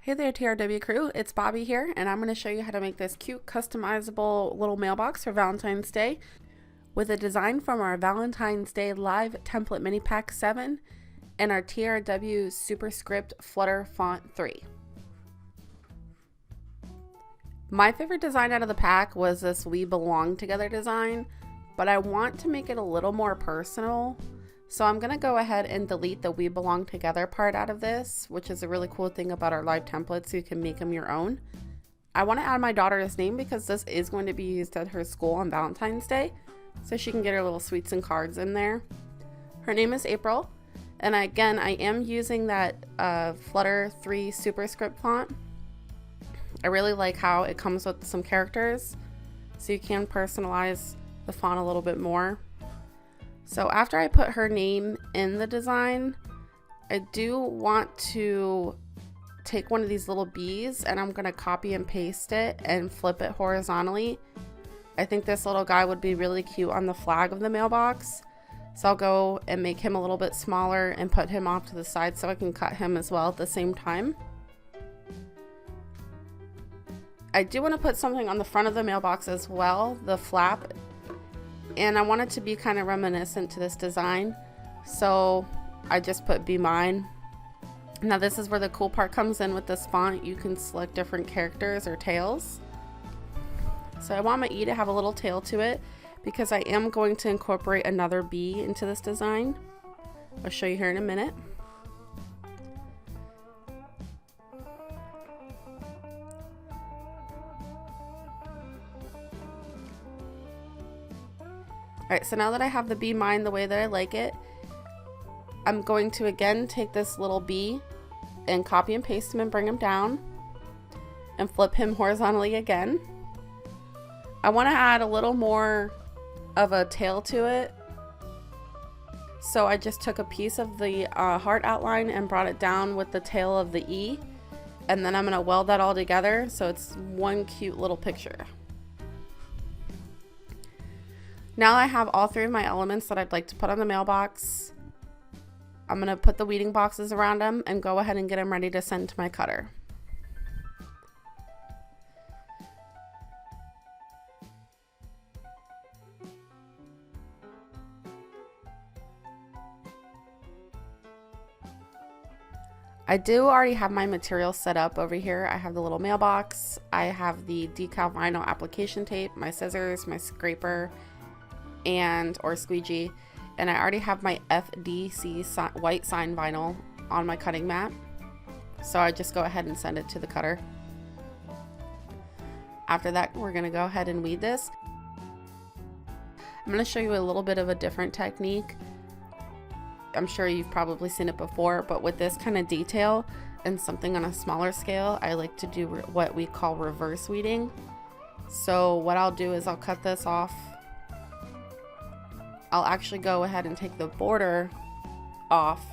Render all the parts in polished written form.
Hey there TRW crew, it's Bobby here and I'm going to show you how to make this cute customizable little mailbox for Valentine's Day with a design from our Valentine's Day Live Template Mini Pack 7 and our TRW Superscript Flutter Font 3. My favorite design out of the pack was this We Belong Together design, but I want to make it a little more personal. So I'm going to go ahead and delete the We Belong Together part out of this, which is a really cool thing about our live templates. So you can make them your own. I want to add my daughter's name because this is going to be used at her school on Valentine's Day. So she can get her little sweets and cards in there. Her name is April. And I am using that Flutter 3 Superscript font. I really like how it comes with some characters. So you can personalize the font a little bit more. So after I put her name in the design, I do want to take one of these little bees and I'm going to copy and paste it and flip it horizontally. I think this little guy would be really cute on the flag of the mailbox. So I'll go and make him a little bit smaller and put him off to the side so I can cut him as well at the same time. I do want to put something on the front of the mailbox as well, the flap. And I want it to be kind of reminiscent to this design. So I just put Be Mine. Now this is where the cool part comes in with this font. You can select different characters or tails. So I want my E to have a little tail to it because I am going to incorporate another bee into this design. I'll show you here in a minute. Alright, so now that I have the Be Mine the way that I like it, I'm going to again take this little bee and copy and paste him and bring him down and flip him horizontally again. I want to add a little more of a tail to it. So I just took a piece of the heart outline and brought it down with the tail of the E. And then I'm going to weld that all together so it's one cute little picture. Now I have all three of my elements that I'd like to put on the mailbox. I'm going to put the weeding boxes around them and go ahead and get them ready to send to my cutter. I do already have my material set up over here. I have the little mailbox, I have the decal vinyl application tape, my scissors, my scraper, or squeegee, and I already have my FDC white sign vinyl on my cutting mat. So I just go ahead and send it to the cutter. After that, we're going to go ahead and weed this. I'm going to show you a little bit of a different technique. I'm sure you've probably seen it before, but with this kind of detail and something on a smaller scale, I like to do what we call reverse weeding. So what I'll do is I'll cut this off. I'll actually go ahead and take the border off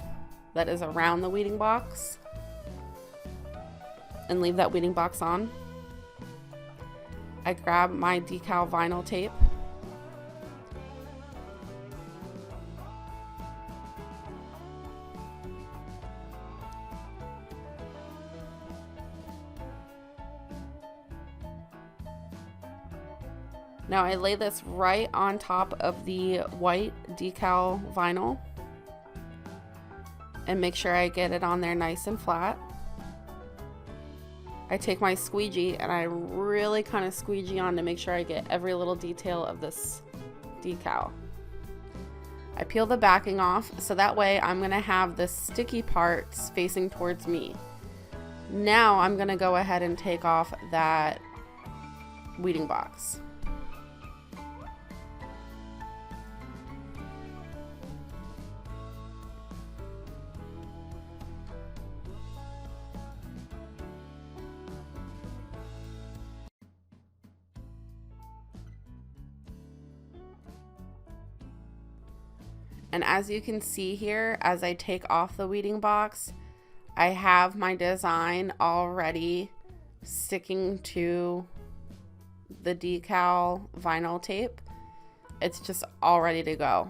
that is around the weeding box and leave that weeding box on. I grab my decal vinyl tape. Now I lay this right on top of the white decal vinyl and make sure I get it on there nice and flat. I take my squeegee and I really kind of squeegee on to make sure I get every little detail of this decal. I peel the backing off so that way I'm going to have the sticky parts facing towards me. Now I'm going to go ahead and take off that weeding box. And as you can see here, as I take off the weeding box, I have my design already sticking to the decal vinyl tape. It's just all ready to go.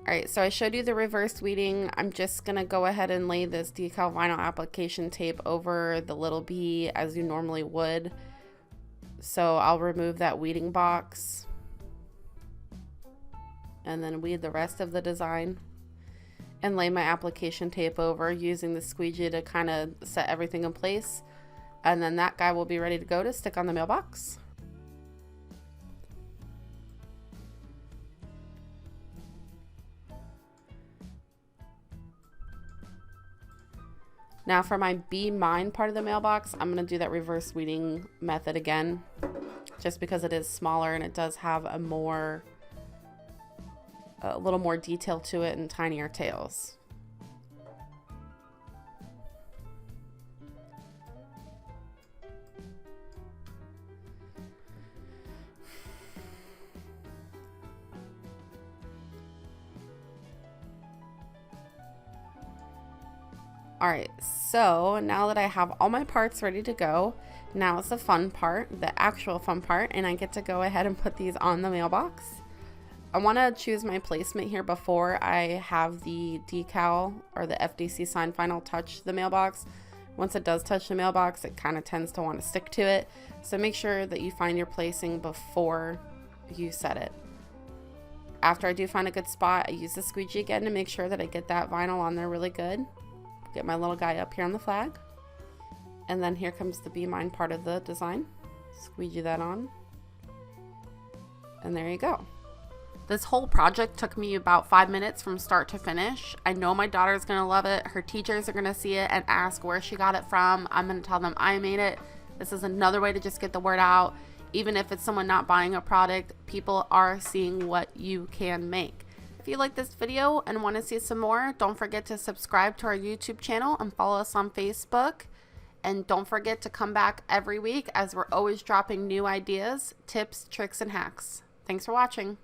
Alright, so I showed you the reverse weeding. I'm just going to go ahead and lay this decal vinyl application tape over the little bee as you normally would. So I'll remove that weeding box and then weed the rest of the design and lay my application tape over using the squeegee to kind of set everything in place. And then that guy will be ready to go to stick on the mailbox. Now for my Be Mine part of the mailbox, I'm going to do that reverse weeding method again, just because it is smaller and it does have a little more detail to it and tinier tails. Alright, so now that I have all my parts ready to go, now it's the fun part, the actual fun part, and I get to go ahead and put these on the mailbox. I want to choose my placement here before I have the decal or the FDC sign final touch the mailbox. Once it does touch the mailbox, it kind of tends to want to stick to it, so make sure that you find your placing before you set it. After I do find a good spot, I use the squeegee again to make sure that I get that vinyl on there really good. Get my little guy up here on the flag, and then here comes the Be Mine part of the design. Squeegee that on, and there you go. This whole project took me about 5 minutes from start to finish. I know my daughter's gonna love it. Her teachers are gonna see it and ask where she got it from. I'm gonna tell them I made it. This is another way to just get the word out. Even if it's someone not buying a product, people are seeing what you can make. If you like this video and want to see some more, don't forget to subscribe to our YouTube channel and follow us on Facebook. And don't forget to come back every week as we're always dropping new ideas, tips, tricks, and hacks. Thanks for watching.